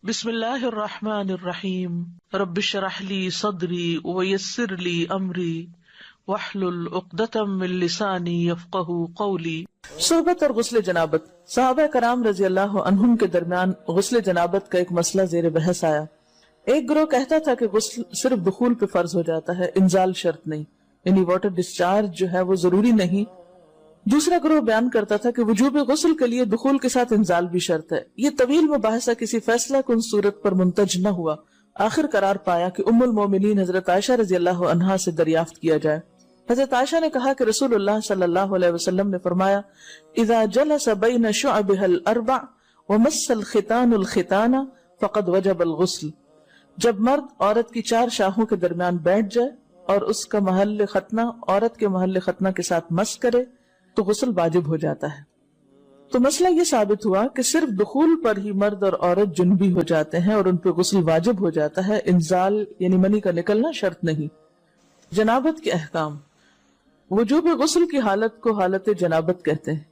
بسم اللہ الرحمن الرحیم رب اشرح لی صدری ویسر لی امری واحلل عقدۃ من لسانی یفقہوا قولی۔ صحبت اور غسل جنابت۔ صحابہ کرام رضی اللہ عنہم کے درمیان غسل جنابت کا ایک مسئلہ زیر بحث آیا۔ ایک گروہ کہتا تھا کہ غسل صرف دخول پہ فرض ہو جاتا ہے، انزال شرط نہیں، یعنی واٹر ڈسچارج جو ہے وہ ضروری نہیں۔ دوسرا گروہ بیان کرتا تھا کہ وجوب غسل کے لیے دخول کے ساتھ انزال بھی شرط ہے۔ یہ طویل مباحثہ کسی فیصلہ کن صورت پر منتج نہ ہوا۔ آخر قرار پایا کہ ام المومنین حضرت عائشہ رضی اللہ عنہا سے دریافت کیا جائے۔ حضرت عائشہ نے کہا کہ رسول اللہ صلی اللہ علیہ وسلم نے فرمایا، اذا جلس بین شعبها الاربع ومس الختان الختان فقد وجب الغسل۔ جب مرد عورت کی چار شاخوں کے درمیان بیٹھ جائے اور اس کا محل ختنہ عورت کے محل ختنہ کے ساتھ مس کرے تو غسل واجب ہو جاتا ہے۔ تو مسئلہ یہ ثابت ہوا کہ صرف دخول پر ہی مرد اور عورت جنبی ہو جاتے ہیں اور ان پہ غسل واجب ہو جاتا ہے، انزال یعنی منی کا نکلنا شرط نہیں۔ جنابت کے احکام۔ وجوب غسل کی حالت کو حالت جنابت کہتے ہیں۔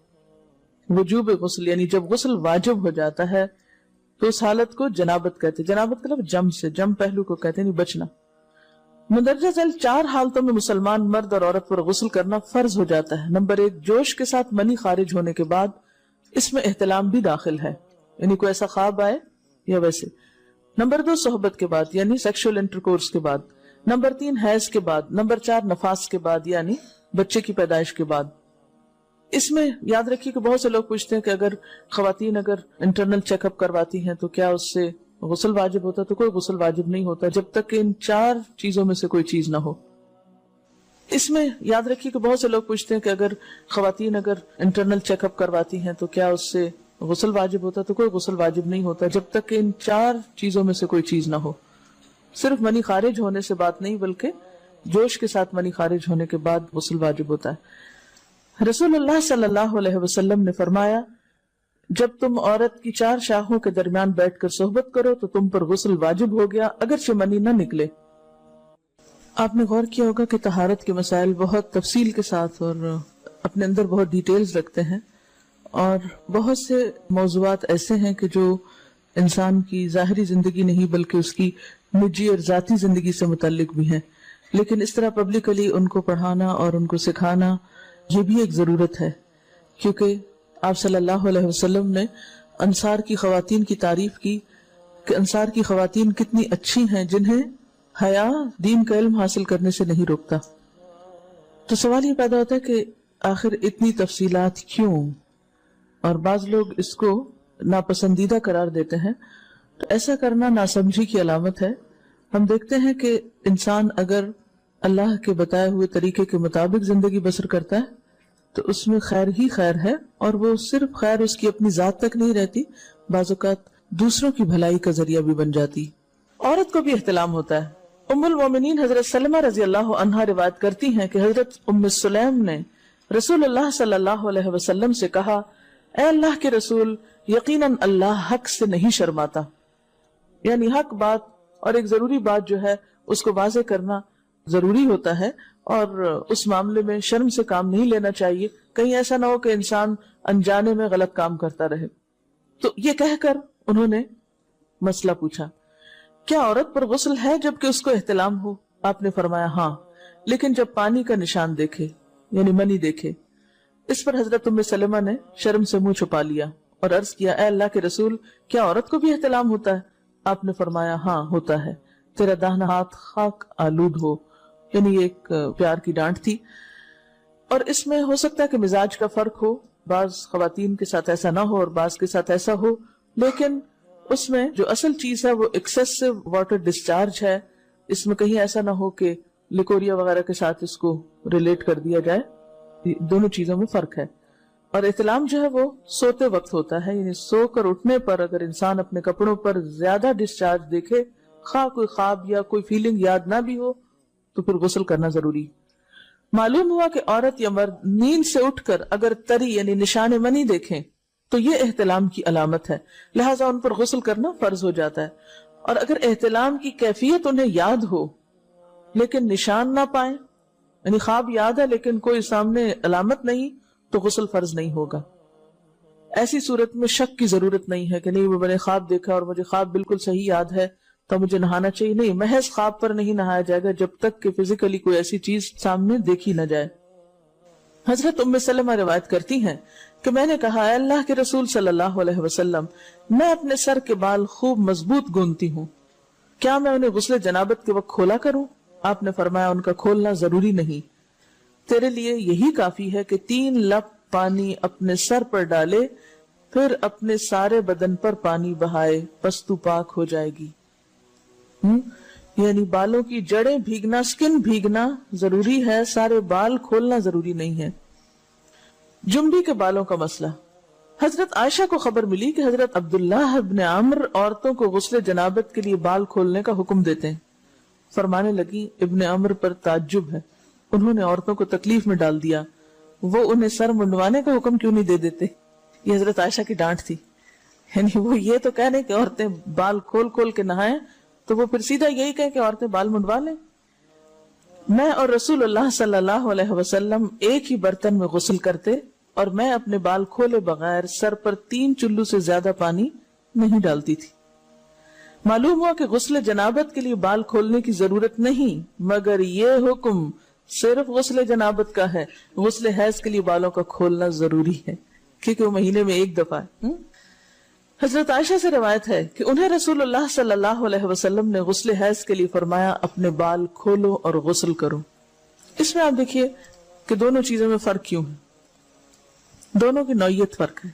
وجوب غسل یعنی جب غسل واجب ہو جاتا ہے تو اس حالت کو جنابت کہتے ہیں۔ جنابت کا لفظ جم سے، جم پہلو کو کہتے ہیں، نہیں بچنا۔ مندرجہ ذیل چار حالتوں میں مسلمان مرد اور عورت پر غسل کرنا فرض ہو جاتا ہے۔ نمبر 1، جوش کے ساتھ منی خارج ہونے کے بعد، اس میں احتلام بھی داخل ہے، یعنی کوئی ایسا خواب آئے یا ویسے۔ نمبر 2، صحبت کے بعد یعنی سیکشول انٹرکورس کے بعد۔ نمبر 3، حیض کے بعد۔ نمبر 4، نفاس کے بعد یعنی بچے کی پیدائش کے بعد۔ اس میں یاد رکھیے کہ بہت سے لوگ پوچھتے ہیں کہ اگر خواتین انٹرنل چیک اپ کرواتی ہیں تو کیا اس سے غسل واجب ہوتا؟ تو کوئی غسل واجب نہیں ہوتا جب تک کہ ان چار چیزوں میں سے کوئی چیز نہ ہو۔ اس میں یاد رکھیے کہ بہت سے لوگ پوچھتے ہیں کہ اگر خواتین انٹرنل چیک اپ کرواتی ہیں تو کیا اس سے غسل واجب ہوتا؟ تو کوئی غسل واجب نہیں ہوتا جب تک کہ ان چار چیزوں میں سے کوئی چیز نہ ہو۔ صرف منی خارج ہونے سے بات نہیں، بلکہ جوش کے ساتھ منی خارج ہونے کے بعد غسل واجب ہوتا ہے۔ رسول اللہ صلی اللہ علیہ وسلم نے فرمایا، جب تم عورت کی چار شاخوں کے درمیان بیٹھ کر صحبت کرو تو تم پر غسل واجب ہو گیا اگرچہ منی نہ نکلے۔ آپ نے غور کیا ہوگا کہ طہارت کے مسائل بہت تفصیل کے ساتھ اور اپنے اندر بہت ڈیٹیلز رکھتے ہیں، اور بہت سے موضوعات ایسے ہیں کہ جو انسان کی ظاہری زندگی نہیں بلکہ اس کی نجی اور ذاتی زندگی سے متعلق بھی ہیں، لیکن اس طرح پبلکلی ان کو پڑھانا اور ان کو سکھانا یہ بھی ایک ضرورت ہے، کیونکہ آپ صلی اللہ علیہ وسلم نے انصار کی خواتین کی تعریف کی کہ انصار کی خواتین کتنی اچھی ہیں جنہیں حیا دین کا علم حاصل کرنے سے نہیں روکتا۔ تو سوال یہ پیدا ہوتا ہے کہ آخر اتنی تفصیلات کیوں؟ اور بعض لوگ اس کو ناپسندیدہ قرار دیتے ہیں، تو ایسا کرنا ناسمجھی کی علامت ہے۔ ہم دیکھتے ہیں کہ انسان اگر اللہ کے بتائے ہوئے طریقے کے مطابق زندگی بسر کرتا ہے تو اس میں خیر ہی خیر ہے، اور وہ صرف خیر اس کی اپنی ذات تک نہیں رہتی، بعض اوقات دوسروں کی بھلائی کا ذریعہ بھی بن جاتی۔ عورت کو بھی احتلام ہوتا ہے۔ ام المومنین حضرت سلمہ رضی اللہ عنہا روایت کرتی ہیں کہ حضرت ام سلیم نے رسول اللہ صلی اللہ علیہ وسلم سے کہا، اے اللہ کے رسول، یقیناً اللہ حق سے نہیں شرماتا، یعنی حق بات اور ایک ضروری بات جو ہے اس کو واضح کرنا ضروری ہوتا ہے، اور اس معاملے میں شرم سے کام نہیں لینا چاہیے، کہیں ایسا نہ ہو کہ انسان انجانے میں غلط کام کرتا رہے۔ تو یہ کہہ کر انہوں نے مسئلہ پوچھا، کیا عورت پر غسل ہے جبکہ اس کو احتلام ہو؟ آپ نے فرمایا ہاں، لیکن جب پانی کا نشان دیکھے یعنی منی دیکھے۔ اس پر حضرت ام سلمہ نے شرم سے منہ چھپا لیا اور عرض کیا، اے اللہ کے رسول، کیا عورت کو بھی احتلام ہوتا ہے؟ آپ نے فرمایا ہاں ہوتا ہے، تیرا داہنا ہاتھ خاک آلود ہو، یعنی ایک پیار کی ڈانٹ تھی۔ اور اس میں ہو سکتا ہے کہ مزاج کا فرق ہو، بعض خواتین کے ساتھ ایسا نہ ہو اور بعض کے ساتھ ایسا ہو، لیکن اس میں جو اصل چیز ہے وہ ایکسیسو واٹر ڈسچارج ہے۔ اس میں کہیں ایسا نہ ہو کہ لیکوریا وغیرہ کے ساتھ اس کو ریلیٹ کر دیا جائے، دونوں چیزوں میں فرق ہے۔ اور احتلام جو ہے وہ سوتے وقت ہوتا ہے، یعنی سو کر اٹھنے پر اگر انسان اپنے کپڑوں پر زیادہ ڈسچارج دیکھے، خواہ کوئی خواب یا کوئی فیلنگ یاد نہ بھی ہو، تو پھر غسل کرنا ضروری۔ معلوم ہوا کہ عورت یا مرد نیند سے اٹھ کر اگر تری یعنی نشان منی دیکھیں تو یہ احتلام کی علامت ہے، لہٰذا ان پر غسل کرنا فرض ہو جاتا ہے۔ اور اگر احتلام کی کیفیت انہیں یاد ہو لیکن نشان نہ پائیں، یعنی خواب یاد ہے لیکن کوئی سامنے علامت نہیں، تو غسل فرض نہیں ہوگا۔ ایسی صورت میں شک کی ضرورت نہیں ہے کہ نہیں وہ میں نے خواب دیکھا اور مجھے خواب بالکل صحیح یاد ہے تو مجھے نہانا چاہیے. نہیں، محض خواب پر نہیں نہایا جائے گا جب تک کہ فزیکلی کوئی ایسی چیز سامنے دیکھی نہ جائے. حضرت ام سلمہ روایت کرتی ہیں کہ میں نے کہا اے اللہ کے رسول صلی اللہ علیہ وسلم، میں اپنے سر کے بال خوب مضبوط گوندتی ہوں، کیا میں انہیں غسل جنابت کے وقت کھولا کروں؟ آپ نے فرمایا ان کا کھولنا ضروری نہیں، تیرے لیے یہی کافی ہے کہ 3 لپ پانی اپنے سر پر ڈالے، پھر اپنے سارے بدن پر پانی بہائے، پس تو پاک ہو جائے گی. یعنی بالوں کی جڑیں بھیگنا، سکن بھیگنا ضروری ہے، سارے بال کھولنا ضروری نہیں ہے. جنبی کے بالوں کا مسئلہ. حضرت عائشہ کو خبر ملی کہ حضرت عبداللہ ابن عمرو عورتوں کو غسل جنابت کے لیے بال کھولنے کا حکم دیتے ہیں. فرمانے لگی ابن عمرو پر تعجب ہے، انہوں نے عورتوں کو تکلیف میں ڈال دیا، وہ انہیں سر منڈوانے کا حکم کیوں نہیں دے دیتے؟ یہ حضرت عائشہ کی ڈانٹ تھی. یعنی وہ یہ تو کہنے کہ عورتیں بال کھول کھول کے نہائیں تو وہ پھر سیدھا یہی کہے کہ عورتیں بال منڈوا لیں. میں اور رسول اللہ صلی اللہ علیہ وسلم ایک ہی برتن میں غسل کرتے اور میں اپنے بال کھولے بغیر سر پر 3 چلو سے زیادہ پانی نہیں ڈالتی تھی. معلوم ہوا کہ غسل جنابت کے لیے بال کھولنے کی ضرورت نہیں، مگر یہ حکم صرف غسل جنابت کا ہے. غسل حیض کے لیے بالوں کا کھولنا ضروری ہے کیونکہ وہ مہینے میں ایک دفعہ ہے. حضرت عائشہ سے روایت ہے کہ انہیں رسول اللہ صلی اللہ علیہ وسلم نے غسل حیض کے لیے فرمایا اپنے بال کھولو اور غسل کرو. اس میں آپ دیکھیے کہ دونوں چیزوں میں فرق کیوں ہے، دونوں کی نوعیت فرق ہے.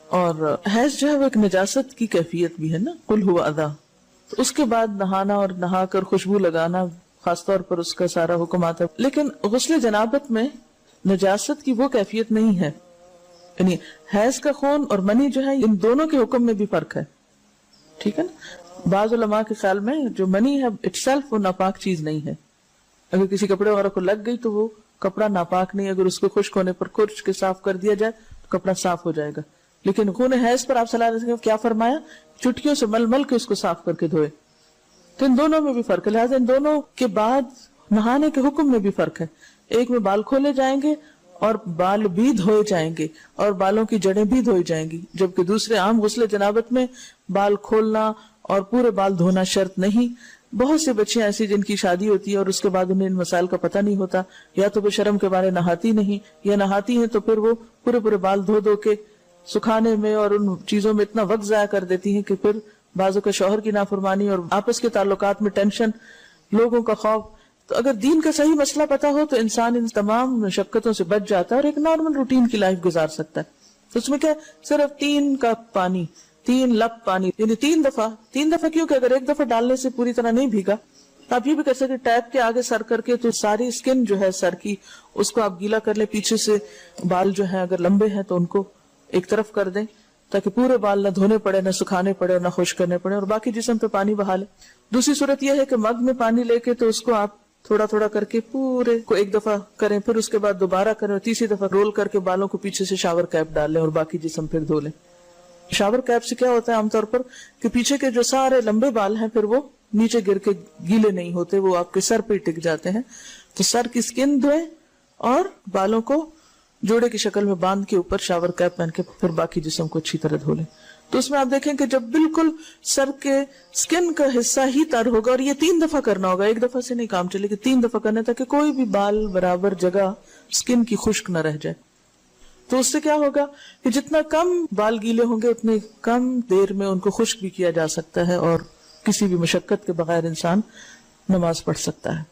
اور حیض جو ہے وہ ایک نجاست کی کیفیت بھی ہے نا، قل ہوا اذی، تو اس کے بعد نہانا اور نہا کر خوشبو لگانا خاص طور پر اس کا سارا حکم آتا ہے. لیکن غسل جنابت میں نجاست کی وہ کیفیت نہیں ہے. یعنی حیض کا خون اور منی جو ہے ان دونوں کے حکم میں بھی فرق ہے. ٹھیک ہے نا. بعض علماء کے خیال میں جو منی ہے اٹ سیلف وہ ناپاک چیز نہیں ہے. اگر کسی کپڑے وغیرہ کو لگ گئی تو وہ کپڑا ناپاک نہیں، اگر اس کو خشک ہونے پر خرچ کے صاف کر دیا جائے تو کپڑا صاف ہو جائے گا. لیکن خون حیض پر آپ صلی اللہ علیہ وسلم کیا فرمایا؟ چٹکیوں سے مل مل کے اس کو صاف کر کے دھوئے. تو ان دونوں میں بھی فرق ہے. لہٰذا ان دونوں کے بعد نہانے کے حکم میں بھی فرق ہے. ایک میں بال کھولے جائیں گے اور بال بھی دھوئے جائیں گے اور بالوں کی جڑیں بھی دھوئی جائیں گی، جبکہ دوسرے عام غسل جنابت میں بال کھولنا اور پورے بال دھونا شرط نہیں. بہت سے بچے ایسی جن کی شادی ہوتی ہے اور اس کے بعد انہیں ان مسائل کا پتہ نہیں ہوتا، یا تو وہ شرم کے بارے نہاتی نہیں، یا نہاتی ہیں تو پھر وہ پورے بال دھو دھو کے سکھانے میں اور ان چیزوں میں اتنا وقت ضائع کر دیتی ہیں کہ پھر بعضوں کا شوہر کی نافرمانی اور آپس کے تعلقات میں ٹینشن، لوگوں کا خوف. تو اگر دین کا صحیح مسئلہ پتا ہو تو انسان ان تمام مشقتوں سے بچ جاتا ہے اور ایک نارمل روٹین کی لائف گزار سکتا ہے. تو اس میں کیا صرف 3 کپ پانی، 3 لپ پانی، یعنی 3 دفعہ کیوں کہ اگر ایک دفعہ ڈالنے سے پوری طرح نہیں بھیگا تو آپ یہ بھی کر سکتے ٹیپ کے آگے سر کر کے تو ساری اسکن جو ہے سر کی اس کو آپ گیلا کر لیں. پیچھے سے بال جو ہیں اگر لمبے ہیں تو ان کو ایک طرف کر دیں تاکہ پورے بال نہ دھونے پڑے، نہ سکھانے پڑے اور نہ خشک کرنے پڑے، اور باقی جسم پہ پانی بہا لیں. دوسری صورت یہ ہے کہ مگ میں پانی لے کے تو اس کو آپ تھوڑا تھوڑا کر کے پورے کو ایک دفعہ کریں، پھر اس کے بعد دوبارہ کریں اور تیسری دفعہ رول کر کے بالوں کو پیچھے سے شاور کیپ ڈال لیں اور باقی جسم پھر دھو لیں. شاور کیپ سے کیا ہوتا ہے عام طور پر کہ پیچھے کے جو سارے لمبے بال ہیں پھر وہ نیچے گر کے گیلے نہیں ہوتے، وہ آپ کے سر پہ ٹک جاتے ہیں. تو سر کی اسکن دھوئیں اور بالوں کو جوڑے کی شکل میں باندھ کے اوپر شاور کیپ پہن کے پھر باقی جسم کو اچھی طرح دھو لیں. تو اس میں آپ دیکھیں کہ جب بالکل سر کے سکن کا حصہ ہی تر ہوگا، اور یہ 3 دفعہ کرنا ہوگا، ایک دفعہ سے نہیں کام چلے کہ 3 دفعہ کرنا تاکہ کوئی بھی بال برابر جگہ سکن کی خشک نہ رہ جائے. تو اس سے کیا ہوگا کہ جتنا کم بال گیلے ہوں گے اتنے کم دیر میں ان کو خشک بھی کیا جا سکتا ہے اور کسی بھی مشقت کے بغیر انسان نماز پڑھ سکتا ہے.